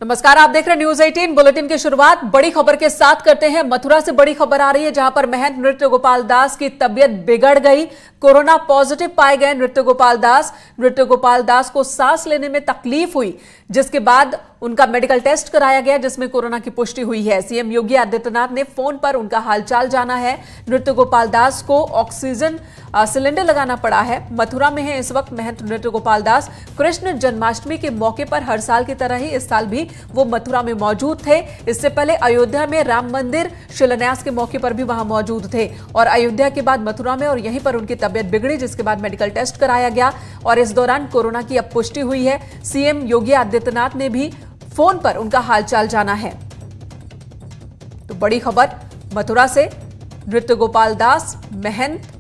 नमस्कार, आप देख रहे हैं न्यूज 18 बुलेटिन की शुरुआत बड़ी खबर के साथ करते हैं। मथुरा से बड़ी खबर आ रही है, जहां पर महंत नृत्य गोपाल दास की तबीयत बिगड़ गई। कोरोना पॉजिटिव पाए गए नृत्य गोपाल दास को सांस लेने में तकलीफ हुई, जिसके बाद उनका मेडिकल टेस्ट कराया गया, जिसमें कोरोना की पुष्टि हुई है। सीएम योगी आदित्यनाथ ने फोन पर उनका हालचाल जाना है। नृत्य गोपाल दास को ऑक्सीजन सिलेंडर लगाना पड़ा है। मथुरा में है इस वक्त महंत नृत्य गोपाल दास। कृष्ण जन्माष्टमी के मौके पर हर साल की तरह ही इस साल भी वो मथुरा में मौजूद थे। इससे पहले अयोध्या में राम मंदिर शिलान्यास के मौके पर भी वहां मौजूद थे और अयोध्या के बाद मथुरा में और यहीं पर उनकी तबियत बिगड़ी, जिसके बाद मेडिकल टेस्ट कराया गया और इस दौरान कोरोना की अब पुष्टि हुई है। सीएम योगी आदित्यनाथ ने भी फोन पर उनका हालचाल जाना है। तो बड़ी खबर मथुरा से, नृत्य गोपाल दास महंत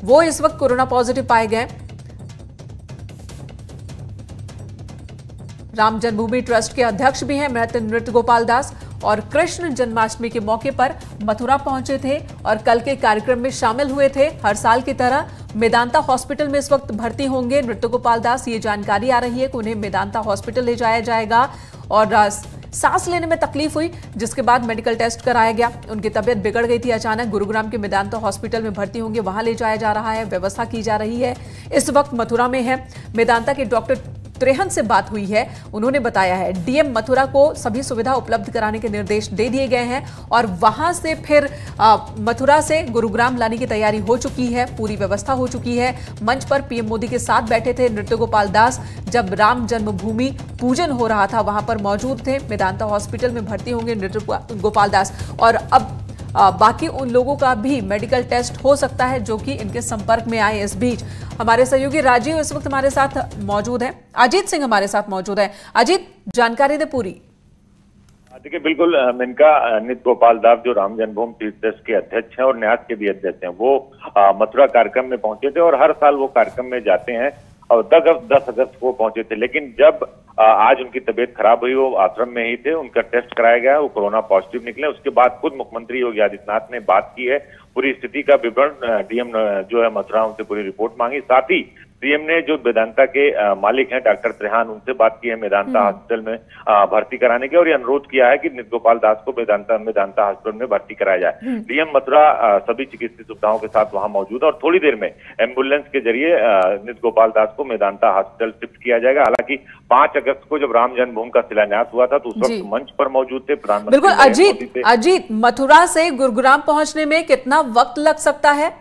वो इस वक्त कोरोना पॉजिटिव पाए गए। राम जन्मभूमि ट्रस्ट के अध्यक्ष भी हैं महंत नृत्य गोपाल दास और कृष्ण जन्माष्टमी के मौके पर मथुरा पहुंचे थे और कल के कार्यक्रम में शामिल हुए थे। हर साल की तरह मेदांता हॉस्पिटल में इस वक्त भर्ती होंगे नृत्य गोपाल दास। ये जानकारी आ रही है कि उन्हें मेदांता हॉस्पिटल ले जाया जाएगा और सांस लेने में तकलीफ हुई, जिसके बाद मेडिकल टेस्ट कराया गया। उनकी तबियत बिगड़ गई थी अचानक। गुरुग्राम के मेदांता हॉस्पिटल में भर्ती होंगे, वहां ले जाया जा रहा है, व्यवस्था की जा रही है। इस वक्त मथुरा में है। मेदांता के डॉक्टर त्रेहन से बात हुई है। उन्होंने बताया है डीएम मथुरा को सभी सुविधा उपलब्ध कराने के निर्देश दे दिए गए हैं और वहां से फिर मथुरा से गुरुग्राम लाने की तैयारी हो चुकी है, पूरी व्यवस्था हो चुकी है। मंच पर पीएम मोदी के साथ बैठे थे नृत्य गोपाल दास। जब राम जन्मभूमि पूजन हो रहा था वहां पर मौजूद थे। मेदांता हॉस्पिटल में भर्ती होंगे नृत्य गोपाल दास और अब बाकी उन लोगों का भी मेडिकल टेस्ट हो सकता है जो कि इनके संपर्क में आए। इस बीच हमारे सहयोगी राजीव इस वक्त हमारे साथ मौजूद हैं। अजीत सिंह हमारे साथ मौजूद है। अजीत, जानकारी दे पूरी। देखिए, बिल्कुल मिनका, नृत्य गोपाल दास जो राम जन्मभूमि तीर्थ ट्रस्ट के अध्यक्ष हैं और न्यास के भी अध्यक्ष हैं, वो मथुरा कार्यक्रम में पहुंचे थे और हर साल वो कार्यक्रम में जाते हैं और 10 अगस्त को पहुंचे थे। लेकिन जब आज उनकी तबीयत खराब हुई, वो आश्रम में ही थे, उनका टेस्ट कराया गया, वो कोरोना पॉजिटिव निकले। उसके बाद खुद मुख्यमंत्री योगी आदित्यनाथ ने बात की है, पूरी स्थिति का विवरण डीएम जो है मथुरा उनसे पूरी रिपोर्ट मांगी। साथ ही सीएम ने जो मेदांता के मालिक हैं डॉक्टर त्रेहान, उनसे बात की है मेदांता हॉस्पिटल में भर्ती कराने के और ये अनुरोध किया है कि नृत्य गोपाल दास को मेदांता हॉस्पिटल में भर्ती कराया जाए। डीएम मथुरा सभी चिकित्सीय सुविधाओं के साथ वहां मौजूद है और थोड़ी देर में एम्बुलेंस के जरिए नृत्य गोपाल दास को मेदांता हॉस्पिटल शिफ्ट किया जाएगा। हालांकि 5 अगस्त को जब राम जन्मभूमि का शिलान्यास हुआ था तो उस वक्त मंच पर मौजूद थे प्रधानमंत्री। बिल्कुल अजीत, मथुरा से गुरुग्राम पहुंचने में कितना वक्त लग सकता है?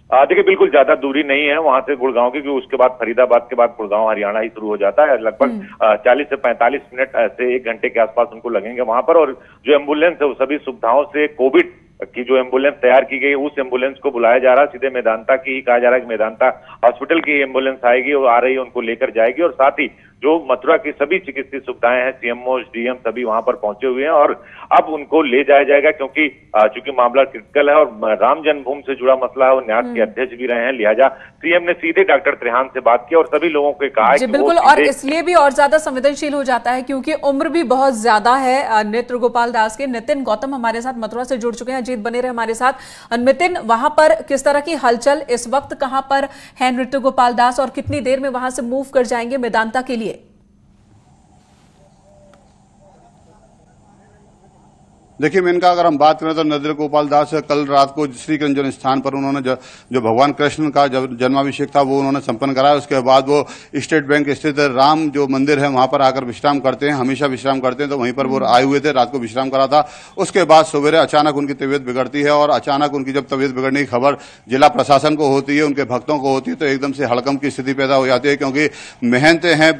देखिए, बिल्कुल ज्यादा दूरी नहीं है वहां से गुड़गांव की, क्योंकि उसके बाद फरीदाबाद के बाद गुड़गांव हरियाणा ही शुरू हो जाता है। लगभग 40 से 45 मिनट से 1 घंटे के आसपास उनको लगेंगे वहां पर। और जो एम्बुलेंस है वो सभी सुविधाओं से, कोविड की जो एम्बुलेंस तैयार की गई उस एम्बुलेंस को बुलाया जा रहा है। सीधे मेदांता की ही कहा जा रहा है कि मेदांता हॉस्पिटल की एम्बुलेंस आएगी और आ रही है, उनको लेकर जाएगी। और साथ ही जो मथुरा की सभी चिकित्सीय सुविधाएं हैं, सीएमओ डीएम सभी वहां पर पहुंचे हुए हैं और अब उनको ले जाया जाएगा, क्योंकि चूंकि मामला क्रिटिकल है और राम जन्मभूमि से जुड़ा मसला है और न्यास के अध्यक्ष भी रहे हैं, लिहाजा सीएम ने सीधे डॉक्टर त्रेहान से बात की और सभी लोगों को कहा है कि बिल्कुल, और इसलिए भी और ज्यादा संवेदनशील हो जाता है क्योंकि उम्र भी बहुत ज्यादा है नृत्य गोपाल दास के। नितिन गौतम हमारे साथ मथुरा से जुड़ चुके हैं। अजीत, बने रहे हमारे साथ। नितिन, वहां पर किस तरह की हलचल इस वक्त, कहां पर है नृत्य गोपाल दास और कितनी देर में वहां से मूव कर जाएंगे मेदांता के लिए? देखिए मेनका, अगर हम बात करें तो नृत्य गोपाल दास कल रात को श्री कृष्ण स्थान पर उन्होंने जो भगवान कृष्ण का जन्माभिषेक था वो उन्होंने संपन्न कराया। उसके बाद वो स्टेट बैंक स्थित राम जो मंदिर है वहां पर आकर विश्राम करते हैं, हमेशा विश्राम करते हैं, तो वहीं पर वो आए हुए थे, रात को विश्राम करा था। उसके बाद सवेरे अचानक उनकी तबीयत बिगड़ती है और अचानक उनकी जब तबीयत बिगड़ने की खबर जिला प्रशासन को होती है, उनके भक्तों को होती है, तो एकदम से हड़कंप की स्थिति पैदा हो जाती है। क्योंकि महंत हैं,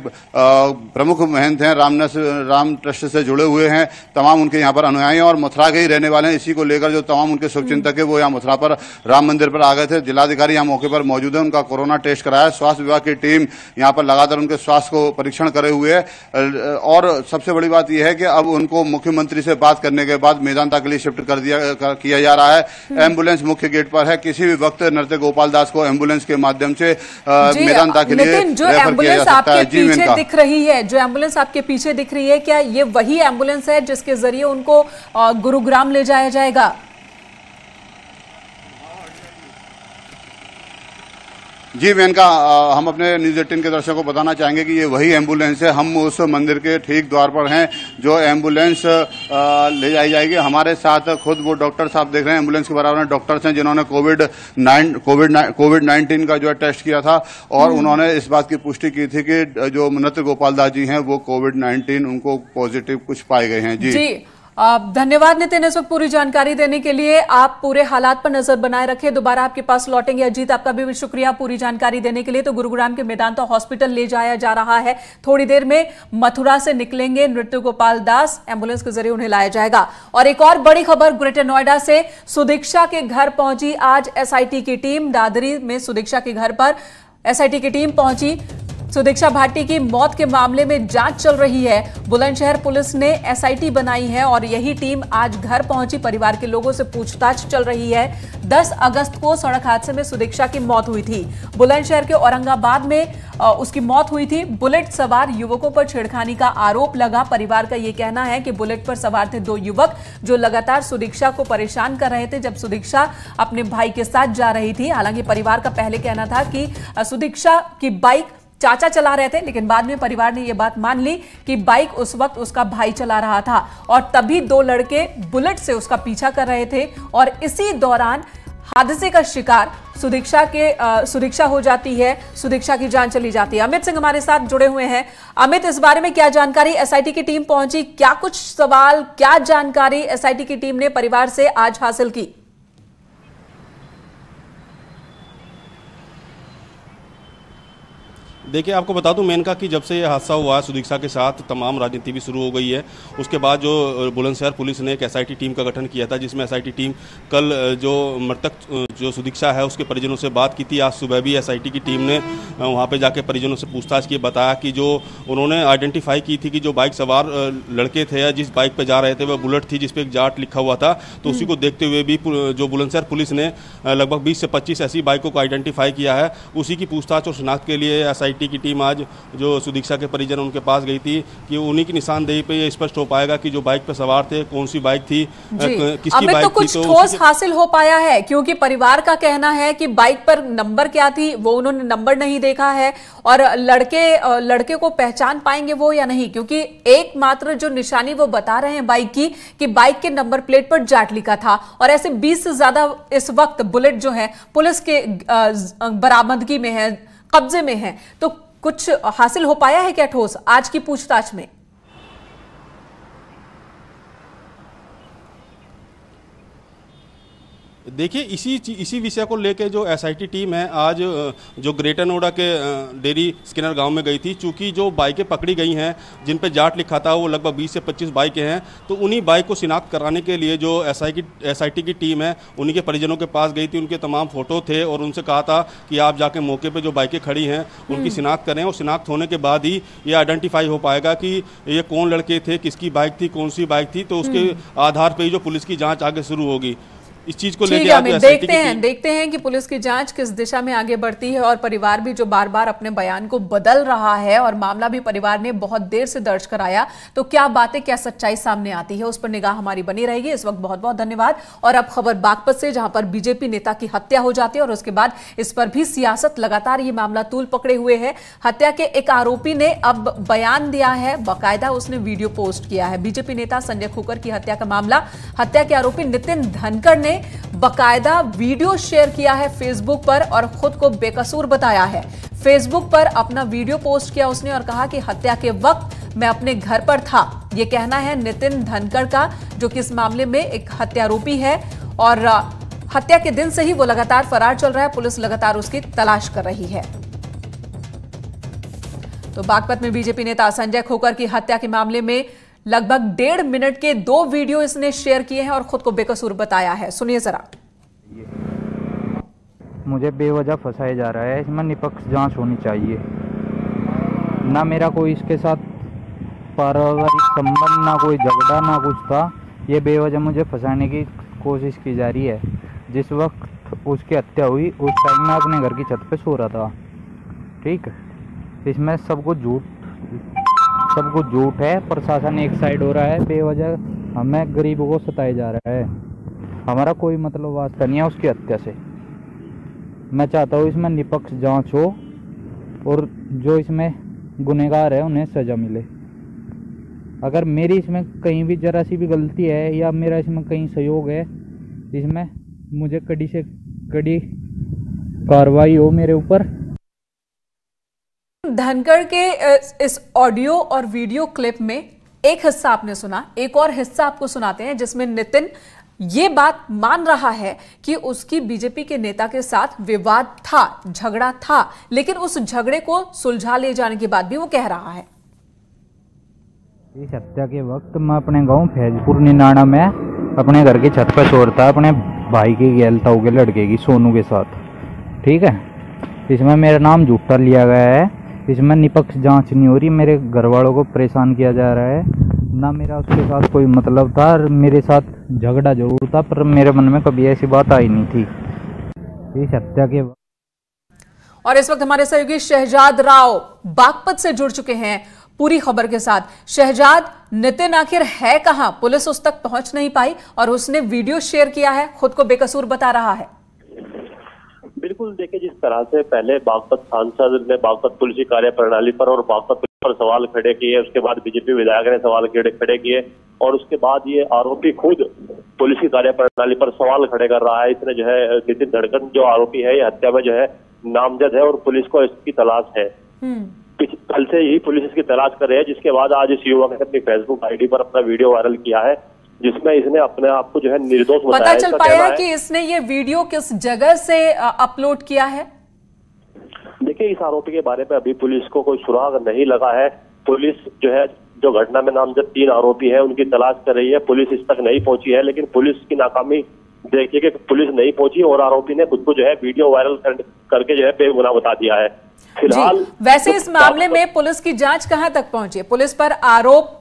प्रमुख महंत हैं, राम ट्रस्ट से जुड़े हुए हैं, तमाम उनके यहाँ पर अनुयायी और मथुरा के ही रहने वाले हैं। इसी को लेकर जो तमाम उनके शुभचिंतक है वो यहाँ मथुरा पर राम मंदिर पर आ गए थे। जिलाधिकारी यहाँ मौके पर मौजूद है, उनका कोरोना टेस्ट कराया। स्वास्थ्य विभाग की टीम यहाँ पर लगातार उनके स्वास्थ्य को परीक्षण करे हुए है और सबसे बड़ी बात यह है कि अब उनको मुख्यमंत्री से बात करने के बाद मेदांता के लिए शिफ्ट किया जा रहा है। एम्बुलेंस मुख्य गेट पर है, किसी भी वक्त नृत्य गोपाल दास को एम्बुलेंस के माध्यम से मेदांता के लिए रेफर किया जा सकता है। जी, पीछे दिख रही है, जो एम्बुलेंस आपके पीछे दिख रही है, क्या ये वही एम्बुलेंस है जिसके जरिए उनको गुरुग्राम ले जाया जाएगा? जी मेनका, हम अपने न्यूज 18 के दर्शकों को बताना चाहेंगे कि ये वही एम्बुलेंस है। हम उस मंदिर के ठीक द्वार पर हैं जो एम्बुलेंस ले जाई जाएगी। हमारे साथ खुद वो डॉक्टर साहब देख रहे हैं, एम्बुलेंस के बराबर में डॉक्टर्स हैं जिन्होंने कोविड-19 का जो है टेस्ट किया था और उन्होंने इस बात की पुष्टि की थी कि जो नृत्य गोपाल दास जी हैं वो कोविड-19 उनको पॉजिटिव कुछ पाए गए हैं। जी धन्यवाद नितिन, इस वक्त पूरी जानकारी देने के लिए। आप पूरे हालात पर नजर बनाए रखें, दोबारा आपके पास लौटेंगे। अजीत, आपका भी शुक्रिया पूरी जानकारी देने के लिए। तो गुरुग्राम के मेदांता हॉस्पिटल ले जाया जा रहा है, थोड़ी देर में मथुरा से निकलेंगे नृत्य गोपाल दास, एम्बुलेंस के जरिए उन्हें लाया जाएगा। और एक और बड़ी खबर ग्रेटर नोएडा से, सुदीक्षा के घर पहुंची आज एसआईटी की टीम। दादरी में सुदीक्षा के घर पर एसआईटी की टीम पहुंची। सुदीक्षा भाटी की मौत के मामले में जांच चल रही है। बुलंदशहर पुलिस ने एसआईटी बनाई है और यही टीम आज घर पहुंची। परिवार के लोगों से पूछताछ चल रही है। 10 अगस्त को सड़क हादसे में सुदीक्षा की मौत हुई थी। बुलंदशहर के औरंगाबाद में उसकी मौत हुई थी। बुलेट सवार युवकों पर छेड़खानी का आरोप लगा। परिवार का यह कहना है कि बुलेट पर सवार थे 2 युवक जो लगातार सुदीक्षा को परेशान कर रहे थे जब सुदीक्षा अपने भाई के साथ जा रही थी। हालांकि परिवार का पहले कहना था कि सुदीक्षा की बाइक चाचा चला रहे थे, लेकिन बाद में परिवार ने यह बात मान ली कि बाइक उस वक्त उसका भाई चला रहा था और तभी 2 लड़के बुलेट से उसका पीछा कर रहे थे और इसी दौरान हादसे का शिकार सुदीक्षा हो जाती है। सुदीक्षा की जान चली जाती है। अमित सिंह हमारे साथ जुड़े हुए हैं। अमित, इस बारे में क्या जानकारी? एसआईटी की टीम पहुंची, क्या कुछ सवाल, क्या जानकारी एसआईटी की टीम ने परिवार से आज हासिल की? देखिए, आपको बता दूं मेनका कि जब से ये हादसा हुआ सुदीक्षा के साथ तमाम राजनीति भी शुरू हो गई है। उसके बाद जो बुलंदशहर पुलिस ने एक एसआईटी टीम का गठन किया था, जिसमें एसआईटी टीम कल जो मृतक जो सुदीक्षा है उसके परिजनों से बात की थी। आज सुबह भी एसआईटी की टीम ने वहाँ पे जाके परिजनों से पूछताछ की। बताया कि जो उन्होंने आइडेंटिफाई की थी कि जो बाइक सवार लड़के थे या जिस बाइक पर जा रहे थे वह बुलेट थी जिसपे एक जाट लिखा हुआ था। तो उसी को देखते हुए भी जो बुलंदशहर पुलिस ने लगभग 20 से 25 ऐसी बाइकों को आइडेंटिफाई किया है। उसी की पूछताछ और शिनाख्त के लिए एसआईटी की टीम आज जो सुदीक्षा के परिजन उनके पास गई थी कि उन्हीं की निशानदेही पे ये स्पष्ट हो पाएगा कि जो बाइक पे सवार थे कौन सी बाइक थी, किसकी बाइक तो कुछ थी। तो ठोस हासिल हो पाया है? क्योंकि परिवार का कहना है कि बाइक पर नंबर क्या थी वो उन्होंने नंबर नहीं देखा है और लड़के को पहचान पाएंगे वो या नहीं, क्योंकि एकमात्र जो निशानी वो बता रहे हैं बाइक की कि बाइक के नंबर प्लेट पर जाट लिखा था और ऐसे 20 से ज्यादा इस वक्त बुलेट जो है पुलिस के बरामदगी में है, कब्जे में है। तो कुछ हासिल हो पाया है क्या ठोस आज की पूछताछ में? देखिए, इसी विषय को लेके जो एसआईटी टीम है आज जो ग्रेटर नोएडा के डेरी स्किनर गांव में गई थी। चूंकि जो बाइकें पकड़ी गई हैं जिन पे जाट लिखा था वो लगभग 20 से 25 बाइकें हैं, तो उन्हीं बाइक को शिनाख्त कराने के लिए जो एसआईटी की टीम है उन्हीं के परिजनों के पास गई थी। उनके तमाम फोटो थे और उनसे कहा था कि आप जाके मौके पर जो बाइकें खड़ी हैं उनकी शिनाख्त करें और शिनाख्त होने के बाद ही ये आइडेंटिफाई हो पाएगा कि ये कौन लड़के थे, किसकी बाइक थी, कौन सी बाइक थी। तो उसके आधार पर ही जो पुलिस की जाँच आगे शुरू होगी। इस चीज को लेकर देखते हैं कि पुलिस की जांच किस दिशा में आगे बढ़ती है और परिवार भी जो बार बार अपने बयान को बदल रहा है और मामला भी परिवार ने बहुत देर से दर्ज कराया, तो क्या बातें, क्या सच्चाई सामने आती है उस पर निगाह हमारी बनी रहेगी। इस वक्त बहुत बहुत धन्यवाद। और अब खबर बागपत से, जहां पर बीजेपी नेता की हत्या हो जाती है और उसके बाद इस पर भी सियासत लगातार ये मामला तूल पकड़े हुए है। हत्या के एक आरोपी ने अब बयान दिया है, बाकायदा उसने वीडियो पोस्ट किया है। बीजेपी नेता संजय खोकर की हत्या का मामला, हत्या के आरोपी नितिन धनखड़ ने बकायदा वीडियो शेयर किया है फेसबुक पर और खुद को बेकसूर बताया है। फेसबुक पर अपना वीडियो पोस्ट किया उसने और कहा कि हत्या के वक्त मैं अपने घर पर था। यह कहना है नितिन धनखड़ का, जो कि इस मामले में एक हत्यारोपी है और हत्या के दिन से ही वो लगातार फरार चल रहा है। पुलिस लगातार उसकी तलाश कर रही है। तो बागपत में बीजेपी नेता संजय खोकर की हत्या के मामले में लगभग 1.5 मिनट के 2 वीडियो इसने शेयर किए हैं और खुद को बेकसूर बताया है। सुनिए जरा। मुझे बेवजह फंसाया जा रहा है, इसमें निष्पक्ष जांच होनी चाहिए। ना मेरा कोई इसके साथ पारिवारिक संबंध, ना कोई झगड़ा, ना कुछ था। ये बेवजह मुझे फंसाने की कोशिश की जा रही है। जिस वक्त उसकी हत्या हुई उस टाइम मैं अपने घर की छत पे सो रहा था। ठीक, इसमें सब कुछ झूठ है। प्रशासन एक साइड हो रहा है, बेवजह हमें गरीबों को सताया जा रहा है। हमारा कोई मतलब वास्ता नहीं है उसकी हत्या से। मैं चाहता हूँ इसमें निष्पक्ष जांच हो और जो इसमें गुनहगार है उन्हें सजा मिले। अगर मेरी इसमें कहीं भी जरा सी भी गलती है या मेरा इसमें कहीं सहयोग है, इसमें मुझे कड़ी से कड़ी कार्रवाई हो मेरे ऊपर। धनखड़ के इस ऑडियो और वीडियो क्लिप में एक हिस्सा आपने सुना, एक और हिस्सा आपको सुनाते हैं जिसमें नितिन ये बात मान रहा है कि उसकी बीजेपी के नेता के साथ विवाद था, झगड़ा था, लेकिन उस झगड़े को सुलझा ले जाने के बाद भी वो कह रहा है। इस हत्या के वक्त मैं अपने गांव फैजपुर निनाणा में अपने घर की छत पर सो रहा था अपने भाई की गैलताऊ के लड़के की सोनू के साथ। ठीक है, इसमें मेरा नाम झूठा लिया गया है, इसमें निष्पक्ष जांच नहीं हो रही, मेरे घर वालों को परेशान किया जा रहा है। ना मेरा उसके साथ कोई मतलब था, मेरे साथ झगड़ा जरूर था पर मेरे मन में कभी ऐसी बात आई नहीं थी। इस हत्या के और इस वक्त हमारे सहयोगी शहजाद राव बागपत से जुड़ चुके हैं पूरी खबर के साथ। शहजाद, नितिन आखिर है कहां? पुलिस उस तक पहुंच नहीं पाई और उसने वीडियो शेयर किया है, खुद को बेकसूर बता रहा है। बिल्कुल, देखिए जिस तरह से पहले बागपत सांसद ने बागपत पुलिस की कार्य प्रणाली पर और बागपत पर सवाल खड़े किए, उसके बाद बीजेपी विधायक ने सवाल खड़े किए और उसके बाद ये आरोपी खुद पुलिस की कार्य प्रणाली पर सवाल खड़े कर रहा है। इसने जो है नितिन धड़कन जो आरोपी है, ये हत्या में जो है नामजद है और पुलिस को इसकी तलाश है। कल से ही पुलिस इसकी तलाश कर रही है, जिसके बाद आज इस युवक ने अपनी फेसबुक आईडी पर अपना वीडियो वायरल किया है जिसमें इसने अपने आप को जो है निर्दोष बताया। पता चल पाया कि इसने ये वीडियो किस जगह से अपलोड किया है? देखिए, इस आरोपी के बारे में अभी पुलिस को कोई सुराग नहीं लगा है। पुलिस जो है जो घटना में नामजद 3 आरोपी है उनकी तलाश कर रही है, पुलिस इस तक नहीं पहुंची है। लेकिन पुलिस की नाकामी देखिए कि पुलिस नहीं पहुंची और आरोपी ने खुद को जो है वीडियो वायरल करके जो है बेगुनाह बता दिया है। फिलहाल वैसे इस मामले में पुलिस की जांच कहां तक पहुंची है? पुलिस पर आरोप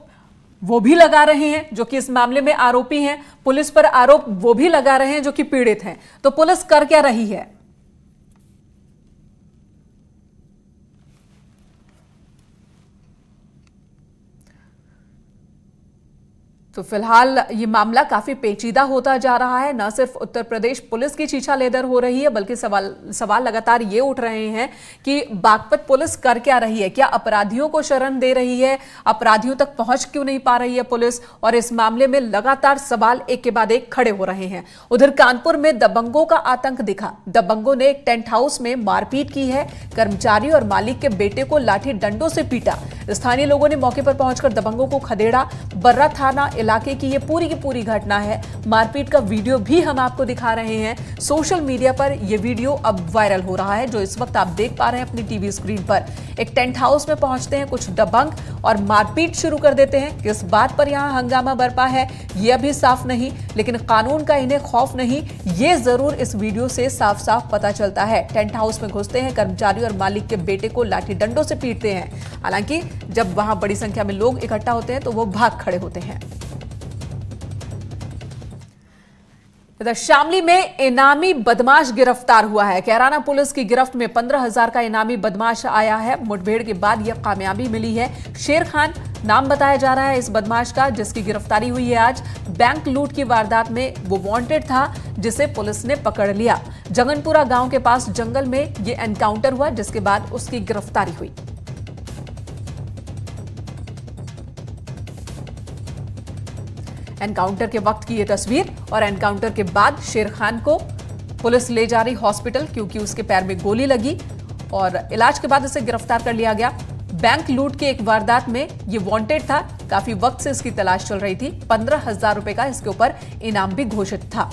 वो भी लगा रहे हैं जो कि इस मामले में आरोपी हैं, पुलिस पर आरोप वो भी लगा रहे हैं जो कि पीड़ित हैं, तो पुलिस कर क्या रही है? तो फिलहाल ये मामला काफी पेचीदा होता जा रहा है। न सिर्फ उत्तर प्रदेश पुलिस की छीछा लेदर हो रही है, बल्कि सवाल लगातार ये उठ रहे हैं कि बागपत पुलिस कर क्या रही है? क्या अपराधियों को शरण दे रही है? अपराधियों तक पहुंच क्यों नहीं पा रही है पुलिस? और इस मामले में लगातार सवाल एक के बाद एक खड़े हो रहे हैं। उधर कानपुर में दबंगों का आतंक दिखा। दबंगों ने एक टेंट हाउस में मारपीट की है, कर्मचारी और मालिक के बेटे को लाठी डंडों से पीटा। स्थानीय लोगों ने मौके पर पहुंचकर दबंगों को खदेड़ा। बर्रा थाना इलाके की ये पूरी की पूरी घटना है। मारपीट का वीडियो भी हम आपको दिखा रहे हैं। सोशल मीडिया पर यह वीडियो अब वायरल हो रहा है, जो इस वक्त आप देख पा रहे हैं अपनी टीवी स्क्रीन पर। एक टेंट हाउस में पहुंचते हैं कुछ दबंग और मारपीट शुरू कर देते हैं। किस बात पर यहां हंगामा बरपा है यह अभी साफ नहीं, लेकिन कानून का इन्हें खौफ नहीं, ये जरूर इस वीडियो से साफ साफ पता चलता है। टेंट हाउस में घुसते हैं, कर्मचारी और मालिक के बेटे को लाठी डंडों से पीटते हैं। हालांकि जब वहां बड़ी संख्या में लोग इकट्ठा होते हैं तो वो भाग खड़े होते हैं। इधर शामली में इनामी बदमाश गिरफ्तार हुआ है। कैराना पुलिस की गिरफ्त में 15,000 का इनामी बदमाश आया है। मुठभेड़ के बाद यह कामयाबी मिली है। शेर खान नाम बताया जा रहा है इस बदमाश का, जिसकी गिरफ्तारी हुई है आज। बैंक लूट की वारदात में वो वांटेड था, जिसे पुलिस ने पकड़ लिया। जंगनपुरा गांव के पास जंगल में यह एनकाउंटर हुआ, जिसके बाद उसकी गिरफ्तारी हुई। एनकाउंटर के वक्त की यह तस्वीर और एनकाउंटर के बाद शेर खान को पुलिस ले जा रही हॉस्पिटल, क्योंकि उसके पैर में गोली लगी और इलाज के बाद इसे गिरफ्तार कर लिया गया। बैंक लूट की एक वारदात में यह वांटेड था, काफी वक्त से इसकी तलाश चल रही थी। 15,000 रुपए का इसके ऊपर इनाम भी घोषित था।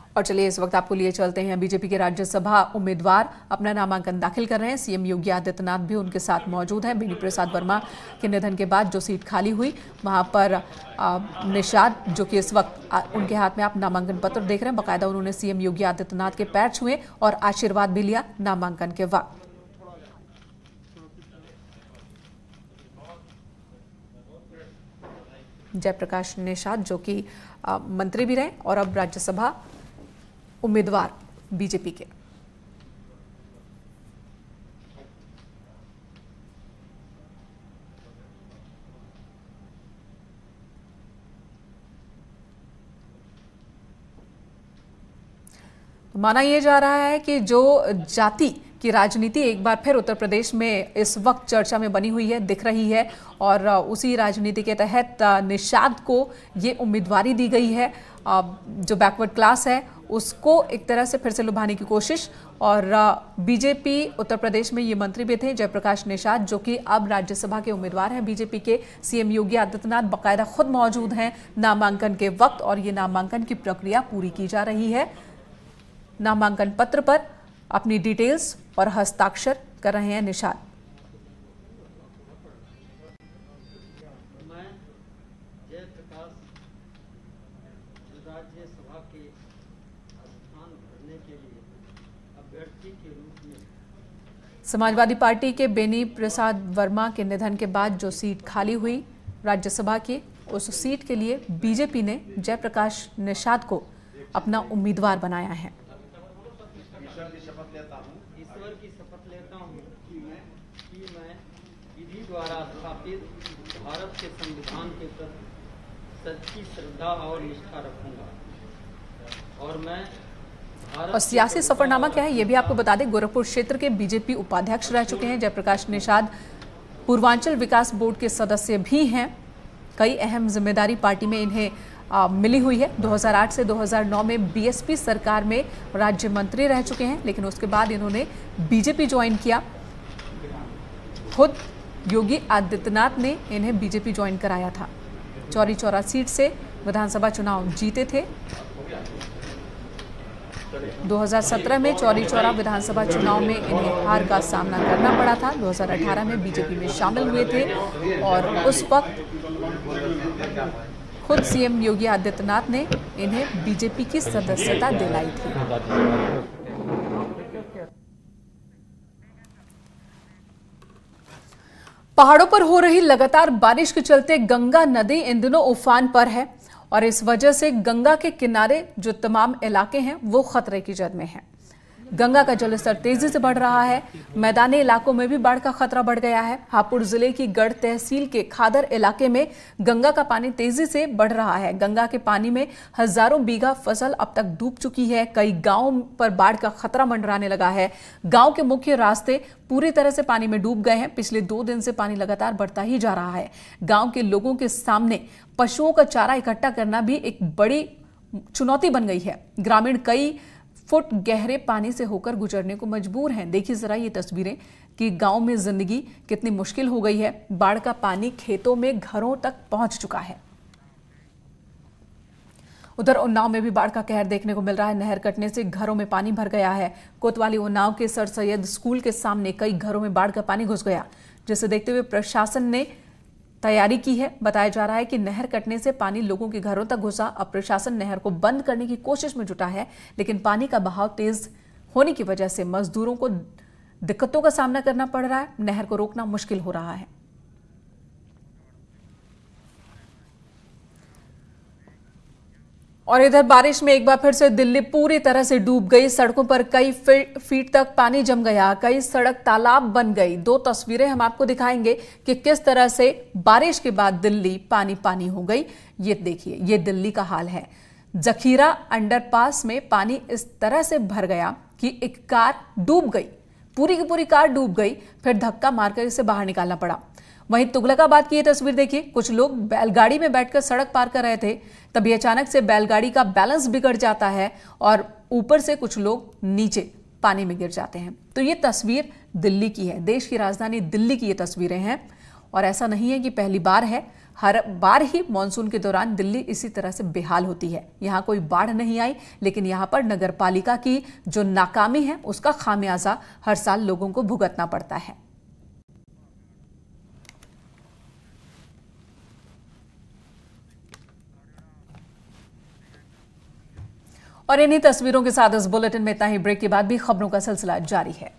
और चलिए इस वक्त आपको लिए चलते हैं, बीजेपी के राज्यसभा उम्मीदवार अपना नामांकन दाखिल कर रहे हैं। सीएम योगी आदित्यनाथ भी उनके साथ मौजूद हैं। बेनी प्रसाद वर्मा के निधन के बाद जो सीट खाली हुई, वहां पर निषाद, जो कि इस वक्त उनके हाथ में आप नामांकन पत्र देख रहे हैं, बाकायदा उन्होंने सीएम योगी आदित्यनाथ के पैर छुए और आशीर्वाद भी लिया नामांकन के वक्त। जयप्रकाश निषाद, जो कि मंत्री भी रहे और अब राज्यसभा उम्मीदवार बीजेपी के। माना यह जा रहा है कि जो जाति की राजनीति एक बार फिर उत्तर प्रदेश में इस वक्त चर्चा में बनी हुई है, दिख रही है, और उसी राजनीति के तहत निषाद को ये उम्मीदवारी दी गई है। जो बैकवर्ड क्लास है उसको एक तरह से फिर से लुभाने की कोशिश। और बीजेपी उत्तर प्रदेश में ये मंत्री भी थे जयप्रकाश निषाद, जो कि अब राज्यसभा के उम्मीदवार हैं बीजेपी के। सीएम योगी आदित्यनाथ बाकायदा खुद मौजूद हैं नामांकन के वक्त, और ये नामांकन की प्रक्रिया पूरी की जा रही है। नामांकन पत्र पर अपनी डिटेल्स और हस्ताक्षर कर रहे हैं निषाद। मैं जयप्रकाश राज्यसभा के स्थान भरने के लिए अभ्यर्थी के रूप में समाजवादी पार्टी के बेनी प्रसाद वर्मा के निधन के बाद जो सीट खाली हुई राज्यसभा की, उस सीट के लिए बीजेपी ने जयप्रकाश निषाद को अपना उम्मीदवार बनाया है। ईश्वर की शपथ लेता हूँ कि मैं विधि द्वारा स्थापित भारत के संविधान के प्रति सच्ची श्रद्धा और निष्ठा रखूंगा, और मैं और सियासी सफरनामा क्या है ये भी आपको बता दें। गोरखपुर क्षेत्र के बीजेपी उपाध्यक्ष रह चुके हैं जयप्रकाश निषाद। पूर्वांचल विकास बोर्ड के सदस्य भी हैं। कई अहम जिम्मेदारी पार्टी में इन्हें मिली हुई है। 2008 से 2009 में बीएसपी सरकार में राज्य मंत्री रह चुके हैं, लेकिन उसके बाद इन्होंने बीजेपी ज्वाइन किया। खुद योगी आदित्यनाथ ने इन्हें बीजेपी ज्वाइन कराया था। चौरी चौरा सीट से विधानसभा चुनाव जीते थे। 2017 में चौरी चौरा विधानसभा चुनाव में इन्हें हार का सामना करना पड़ा था। 2018 में बीजेपी में शामिल हुए थे, और उस वक्त खुद सीएम योगी आदित्यनाथ ने इन्हें बीजेपी की सदस्यता दिलाई थी। पहाड़ों पर हो रही लगातार बारिश के चलते गंगा नदी इन दिनों उफान पर है, और इस वजह से गंगा के किनारे जो तमाम इलाके हैं वो खतरे की जद में हैं। गंगा का जलस्तर तेजी से बढ़ रहा है। मैदानी इलाकों में भी बाढ़ का खतरा बढ़ गया है। हापुड़ जिले की गढ़ तहसील के खादर इलाके में गंगा का पानी तेजी से बढ़ रहा है। गंगा के पानी में हजारों बीघा फसल अब तक डूब चुकी है। कई गांवों पर बाढ़ का खतरा मंडराने लगा है। गांव के मुख्य रास्ते पूरी तरह से पानी में डूब गए हैं। पिछले 2 दिन से पानी लगातार बढ़ता ही जा रहा है। गांव के लोगों के सामने पशुओं का चारा इकट्ठा करना भी एक बड़ी चुनौती बन गई है। ग्रामीण कई फुट गहरे पानी से होकर गुजरने को मजबूर हैं। देखिए जरा ये तस्वीरें कि गांव में जिंदगी कितनी मुश्किल हो गई है। बाढ़ का पानी खेतों में घरों तक पहुंच चुका है। उधर उन्नाव में भी बाढ़ का कहर देखने को मिल रहा है। नहर कटने से घरों में पानी भर गया है। कोतवाली उन्नाव के सर सैयद स्कूल के सामने कई घरों में बाढ़ का पानी घुस गया, जिसे देखते हुए प्रशासन ने तैयारी की है। बताया जा रहा है कि नहर कटने से पानी लोगों के घरों तक घुसा। अब प्रशासन नहर को बंद करने की कोशिश में जुटा है, लेकिन पानी का बहाव तेज होने की वजह से मजदूरों को दिक्कतों का सामना करना पड़ रहा है। नहर को रोकना मुश्किल हो रहा है। और इधर बारिश में एक बार फिर से दिल्ली पूरी तरह से डूब गई। सड़कों पर कई फीट तक पानी जम गया। कई सड़क तालाब बन गई। 2 तस्वीरें हम आपको दिखाएंगे कि किस तरह से बारिश के बाद दिल्ली पानी पानी हो गई। ये देखिए, ये दिल्ली का हाल है। जखीरा अंडरपास में पानी इस तरह से भर गया कि एक कार डूब गई। पूरी की पूरी कार डूब गई। फिर धक्का मारकर इसे बाहर निकालना पड़ा। वहीं तुगलकाबाद की ये तस्वीर देखिए। कुछ लोग बैलगाड़ी में बैठकर सड़क पार कर रहे थे, तभी अचानक से बैलगाड़ी का बैलेंस बिगड़ जाता है और ऊपर से कुछ लोग नीचे पानी में गिर जाते हैं। तो ये तस्वीर दिल्ली की है। देश की राजधानी दिल्ली की ये तस्वीरें हैं। और ऐसा नहीं है कि पहली बार है। हर बार ही मानसून के दौरान दिल्ली इसी तरह से बेहाल होती है। यहाँ कोई बाढ़ नहीं आई, लेकिन यहाँ पर नगर पालिका की जो नाकामी है उसका खामियाजा हर साल लोगों को भुगतना पड़ता है। और इन्हीं तस्वीरों के साथ इस बुलेटिन में इतना ही। ब्रेक के बाद भी खबरों का सिलसिला जारी है।